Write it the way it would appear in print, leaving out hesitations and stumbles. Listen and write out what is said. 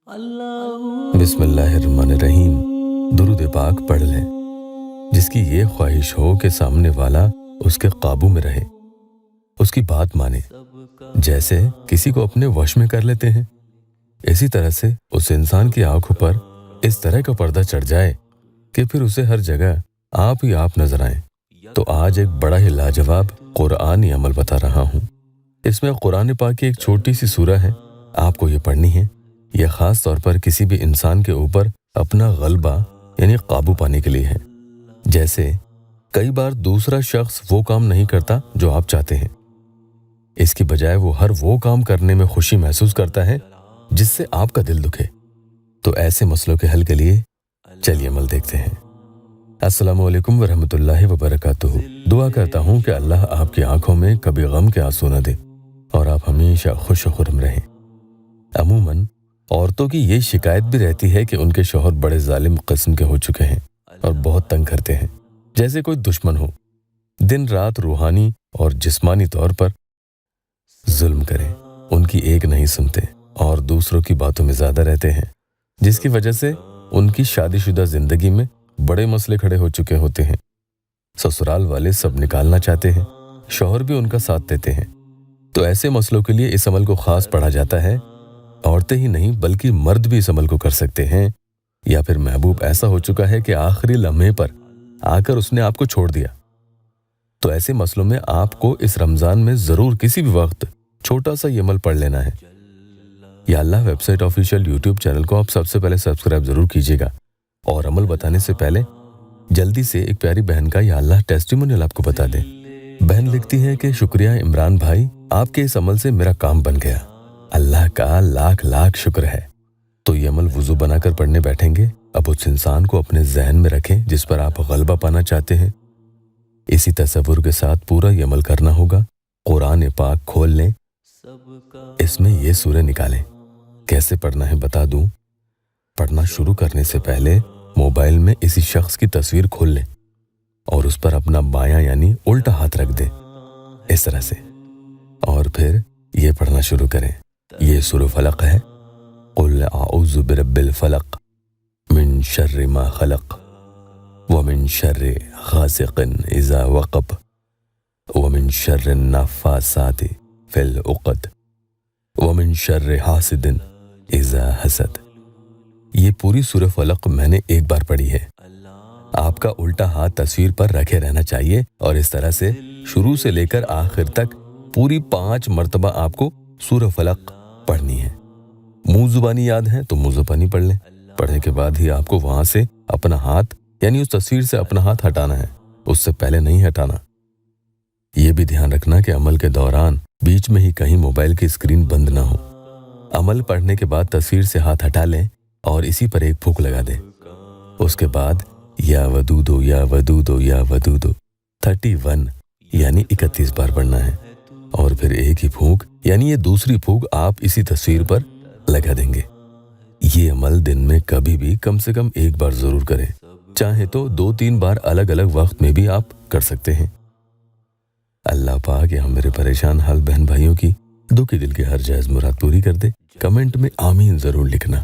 बिस्मिल्लाहिर्रहमानिर्रहीम। दुरूद पाक पढ़ लें। जिसकी ये ख्वाहिश हो कि सामने वाला उसके काबू में रहे, उसकी बात माने, जैसे किसी को अपने वश में कर लेते हैं, इसी तरह से उस इंसान की आंखों पर इस तरह का पर्दा चढ़ जाए कि फिर उसे हर जगह आप ही आप नजर आए। तो आज एक बड़ा ही लाजवाब कुरानी अमल बता रहा हूँ। इसमें कुरान पाक की एक छोटी सी सूरह है, आपको ये पढ़नी है। यह खास तौर पर किसी भी इंसान के ऊपर अपना गलबा यानी काबू पाने के लिए है। जैसे कई बार दूसरा शख्स वो काम नहीं करता जो आप चाहते हैं, इसकी बजाय वो हर वो काम करने में खुशी महसूस करता है जिससे आपका दिल दुखे। तो ऐसे मसलों के हल के लिए चलिए अमल देखते हैं। अस्सलामु अलैकुम वरहमतुल्लाहि वबरकातुहू। दुआ करता हूँ कि अल्लाह आपकी आंखों में कभी गम के आंसू न दे और आप हमेशा खुश खुर्म रहें। अमूमन औरतों की ये शिकायत भी रहती है कि उनके शौहर बड़े जालिम किस्म के हो चुके हैं और बहुत तंग करते हैं, जैसे कोई दुश्मन हो, दिन रात रूहानी और जिस्मानी तौर पर जुल्म करें, उनकी एक नहीं सुनते और दूसरों की बातों में ज्यादा रहते हैं, जिसकी वजह से उनकी शादीशुदा जिंदगी में बड़े मसले खड़े हो चुके होते हैं। ससुराल वाले सब निकालना चाहते हैं, शौहर भी उनका साथ देते हैं। तो ऐसे मसलों के लिए इस अमल को खास पढ़ा जाता है। औरतें ही नहीं बल्कि मर्द भी इस अमल को कर सकते हैं। या फिर महबूब ऐसा हो चुका है कि आखिरी लम्हे पर आकर उसने आपको छोड़ दिया, तो ऐसे मसलों में आपको इस रमजान में जरूर किसी भी वक्त छोटा सा ये अमल पढ़ लेना है। या अल्लाह वेबसाइट ऑफिशियल यूट्यूब चैनल को आप सबसे पहले सब्सक्राइब जरूर कीजिएगा। और अमल बताने से पहले जल्दी से एक प्यारी बहन का या अल्लाह टेस्टिमोनियल आपको बता दें। बहन लिखती है कि शुक्रिया इमरान भाई, आपके इस अमल से मेरा काम बन गया, अल्लाह का लाख लाख शुक्र है। तो ये अमल वुजू बनाकर पढ़ने बैठेंगे। अब उस इंसान को अपने जहन में रखें जिस पर आप गलबा पाना चाहते हैं। इसी तसव्वुर के साथ पूरा ये अमल करना होगा। कुरान पाक खोल लें, इसमें ये सूरह निकालें। कैसे पढ़ना है बता दूं। पढ़ना शुरू करने से पहले मोबाइल में इसी शख्स की तस्वीर खोल लें और उस पर अपना बायां यानी उल्टा हाथ रख दें, इस तरह से, और फिर ये पढ़ना शुरू करें। ये सूरह फलक है। कुल आऊज़ु बिरब्बिल फलक मिन शर्रि मा खलक व मिन शर्रि गासिकिन इज़ा वक़ब व मिन शर्रि नफ़्फ़ासाति फ़िल उक़द व मिन शर्रि हासिदिन इज़ा हसद। ये पूरी सूरह फलक मैंने एक बार पढ़ी है। आपका उल्टा हाथ तस्वीर पर रखे रहना चाहिए और इस तरह से शुरू से लेकर आखिर तक पूरी 5 मर्तबा आपको सूरह फलक पढ़नी है। मुंह जुबानी याद है तो मुंह जुबानी पढ़ लें। पढ़ने के बाद ही आपको वहां से अपना हाथ यानी उस तस्वीर से अपना हाथ हटाना है, उससे पहले नहीं हटाना। ये भी ध्यान रखना कि अमल के दौरान बीच में ही कहीं मोबाइल की स्क्रीन बंद ना हो। अमल पढ़ने के बाद तस्वीर से हाथ हटा लें और इसी पर एक फूंक लगा दें। उसके बाद या वदूदो या वदूदो या वदूदो 31 यानी 31 बार पढ़ना है और फिर एक ही फूंक यानी ये दूसरी फूंक आप इसी तस्वीर पर लगा देंगे। ये अमल दिन में कभी भी कम से कम एक बार जरूर करें, चाहे तो 2-3 बार अलग अलग वक्त में भी आप कर सकते हैं। अल्लाह पाक हम मेरे परेशान हाल बहन भाइयों की दुखी दिल की हर जायज मुराद पूरी कर दे। कमेंट में आमीन जरूर लिखना।